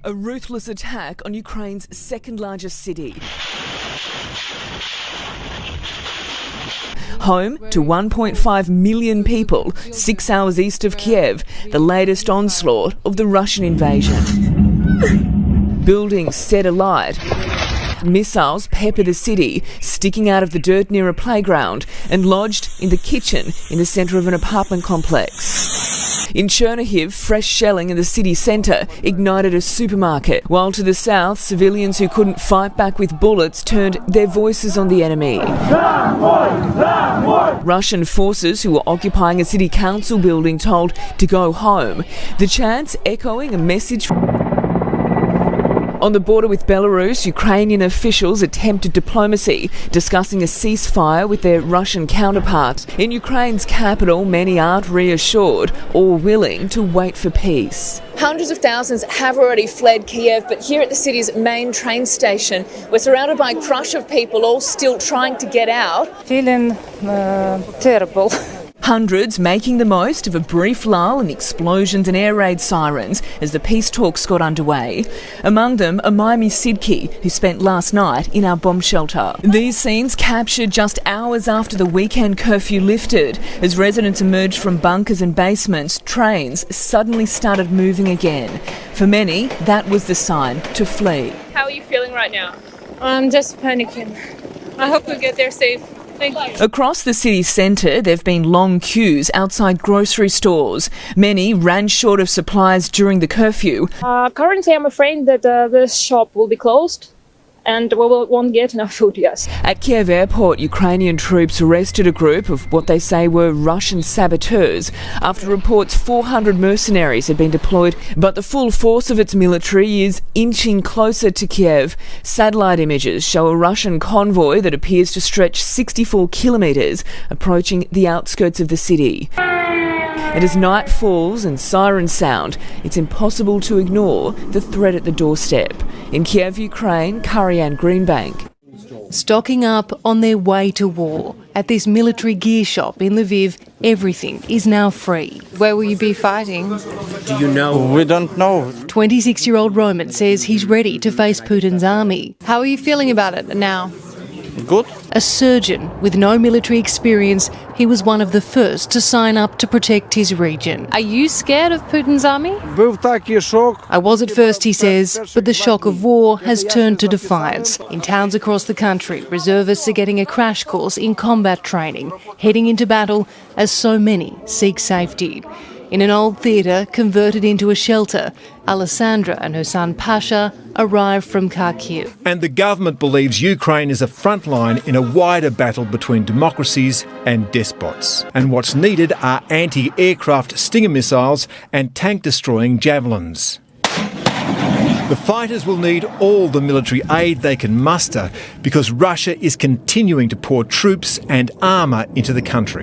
A ruthless attack on Ukraine's second largest city. Home to 1.5 million people, 6 hours east of Kiev, the latest onslaught of the Russian invasion. Buildings set alight. Missiles pepper the city, sticking out of the dirt near a playground and lodged in the kitchen in the centre of an apartment complex. In Chernihiv, fresh shelling in the city centre ignited a supermarket, while to the south, civilians who couldn't fight back with bullets turned their voices on the enemy. Russian forces who were occupying a city council building told to go home, the chants echoing a message. On the border with Belarus, Ukrainian officials attempted diplomacy, discussing a ceasefire with their Russian counterparts. In Ukraine's capital, many aren't reassured or willing to wait for peace. Hundreds of thousands have already fled Kiev, but here at the city's main train station, we're surrounded by a crush of people all still trying to get out. Feeling terrible. Hundreds making the most of a brief lull in explosions and air raid sirens as the peace talks got underway. Among them, Amaymi Sidki, who spent last night in our bomb shelter. These scenes captured just hours after the weekend curfew lifted. As residents emerged from bunkers and basements, trains suddenly started moving again. For many, that was the sign to flee. How are you feeling right now? I'm just panicking. I hope we get there safe. Across the city centre, there have been long queues outside grocery stores. Many ran short of supplies during the curfew. Currently, I'm afraid that the shop will be closed and we won't get enough food, yes. At Kiev airport, Ukrainian troops arrested a group of what they say were Russian saboteurs after reports 400 mercenaries had been deployed, but the full force of its military is inching closer to Kiev. Satellite images show a Russian convoy that appears to stretch 64 kilometres, approaching the outskirts of the city. And as night falls and sirens sound, it's impossible to ignore the threat at the doorstep. In Kiev, Ukraine, Karianne Greenbank. Stocking up on their way to war. At this military gear shop in Lviv, everything is now free. Where will you be fighting? Do you know? We don't know. 26-year-old Roman says he's ready to face Putin's army. How are you feeling about it now? Good. A surgeon with no military experience, he was one of the first to sign up to protect his region. Are you scared of Putin's army? I was at first, he says, but the shock of war has turned to defiance. In towns across the country, reservists are getting a crash course in combat training, heading into battle as so many seek safety. In an old theatre converted into a shelter, Alessandra and her son Pasha arrived from Kharkiv. And the government believes Ukraine is a front line in a wider battle between democracies and despots. And what's needed are anti-aircraft Stinger missiles and tank-destroying javelins. The fighters will need all the military aid they can muster because Russia is continuing to pour troops and armour into the country.